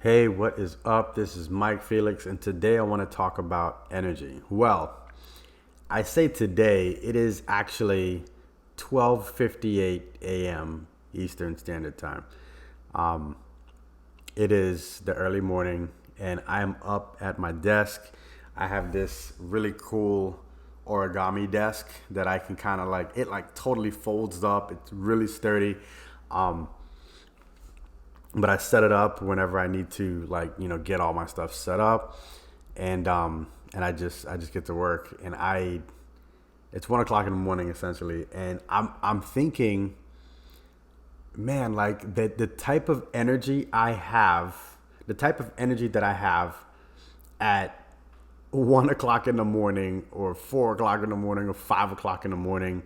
Hey, what is up? This is Mike Felix, and today I want to talk about energy. Well, I say today, it is actually 12:58 a.m. Eastern Standard Time. Um, it is the early morning, and I'm up at my desk. I have this really cool origami desk that I can kind of it totally folds up. It's really sturdy. Um, but I set it up whenever I need to, get all my stuff set up, and I just get to work, and it's 1 o'clock in the morning essentially, and I'm thinking, man, like the type of energy I have, the type of energy that I have at 1 o'clock in the morning, or 4 o'clock in the morning, or 5 o'clock in the morning,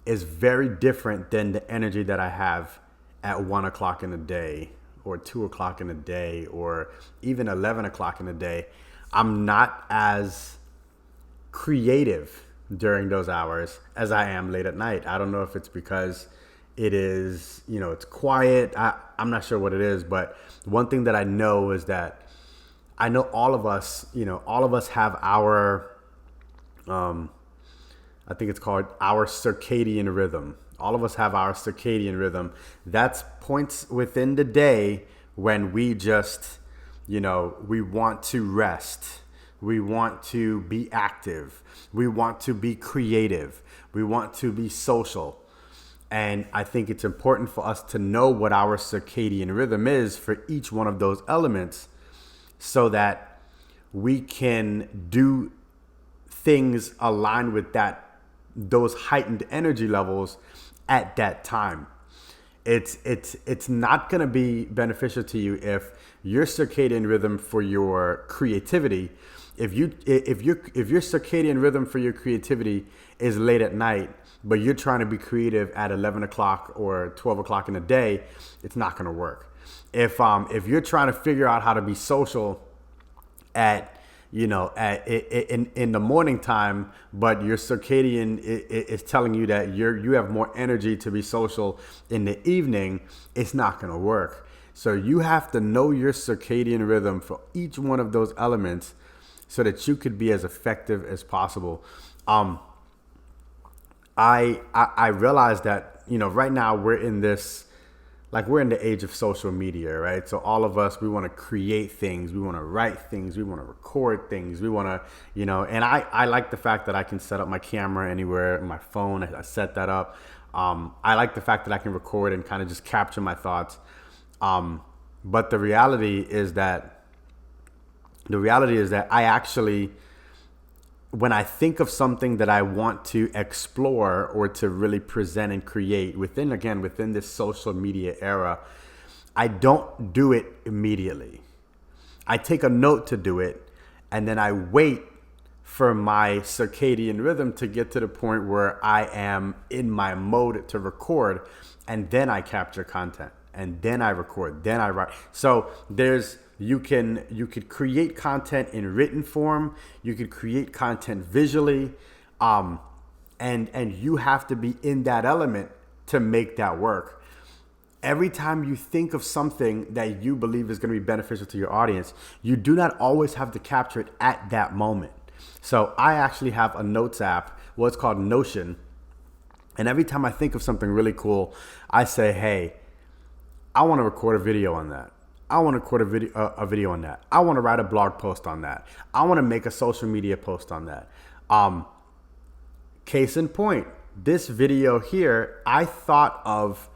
is very different than the energy that I have at 1 o'clock in the day, or 2 o'clock in the day, or even 11 o'clock in the day. I'm not as creative during those hours as I am late at night. I don't know if it's because it is, it's quiet. I'm not sure what it is, but one thing that I know is that I know all of us have our, I think it's called our circadian rhythm. All of us have our circadian rhythm. That's points within the day when we just, we want to rest. We want to be active. We want to be creative. We want to be social. And I think it's important for us to know what our circadian rhythm is for each one of those elements, so that we can do things aligned with those heightened energy levels at that time. It's not going to be beneficial to you if your circadian rhythm for your creativity, if your circadian rhythm for your creativity is late at night, but you're trying to be creative at 11 o'clock or 12 o'clock in the day, it's not going to work. If you're trying to figure out how to be social at in the morning time, but your circadian is telling you that you have more energy to be social in the evening, it's not going to work. So you have to know your circadian rhythm for each one of those elements, so that you could be as effective as possible. I realize that right now we're in the age of social media, right? So all of us, we want to create things, we want to write things, we want to record things, we want to, and I like the fact that I can set up my camera anywhere, my phone, I set that up. I like the fact that I can record and kind of just capture my thoughts. But the reality is that I actually, when I think of something that I want to explore or to really present and create within this social media era, I don't do it immediately. I take a note to do it, and then I wait for my circadian rhythm to get to the point where I am in my mode to record, and then I capture content, and then I record, then I write. So you could create content in written form. You could create content visually, and you have to be in that element to make that work. Every time you think of something that you believe is going to be beneficial to your audience, you do not always have to capture it at that moment. So I actually have a notes app, what's called Notion, and every time I think of something really cool, I say, hey, I want to record a video on that. I want to record a video on that. I want to write a blog post on that. I want to make a social media post on that. Case in point, this video here, I thought of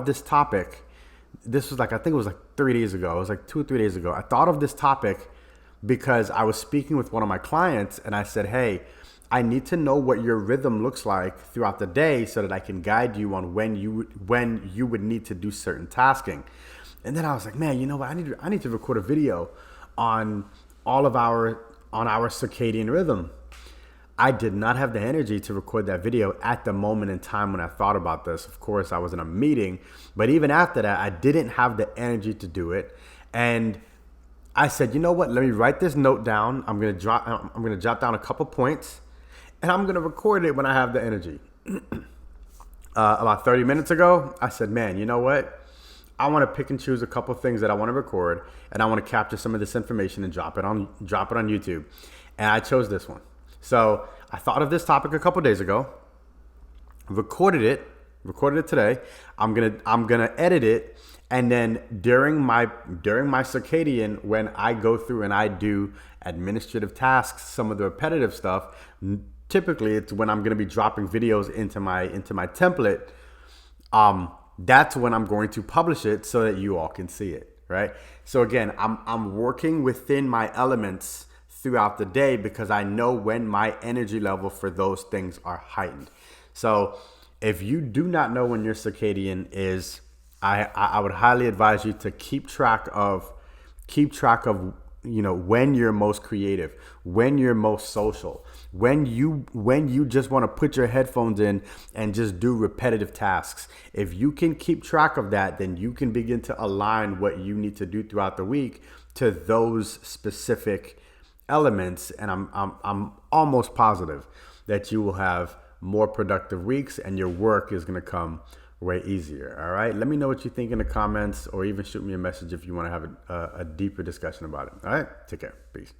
this topic. This was I think it was 3 days ago. It was 2 or 3 days ago. I thought of this topic because I was speaking with one of my clients, and I said, hey, I need to know what your rhythm looks like throughout the day so that I can guide you on when you would need to do certain tasking. And then I was like, man, you know what? I need to record a video on our circadian rhythm. I did not have the energy to record that video at the moment in time when I thought about this. Of course, I was in a meeting, but even after that, I didn't have the energy to do it. And I said, you know what? Let me write this note down. I'm gonna jot down a couple points, and I'm gonna record it when I have the energy. About 30 minutes ago, I said, man, you know what? I want to pick and choose a couple things that I want to record, and I want to capture some of this information and drop it on YouTube. And I chose this one. So I thought of this topic a couple days ago, recorded it today. I'm gonna edit it, and then during my circadian, when I go through and I do administrative tasks, some of the repetitive stuff, typically it's when I'm gonna be dropping videos into my template. That's when I'm going to publish it so that you all can see it, right? So again, I'm working within my elements throughout the day because I know when my energy level for those things are heightened. So if you do not know when your circadian is, I would highly advise you to keep track of when you're most creative, when you're most social, when you just want to put your headphones in and just do repetitive tasks. If you can keep track of that, then you can begin to align what you need to do throughout the week to those specific elements, and I'm almost positive that you will have more productive weeks and your work is going to come way easier. All right. Let me know what you think in the comments, or even shoot me a message if you want to have a deeper discussion about it. All right. Take care. Peace.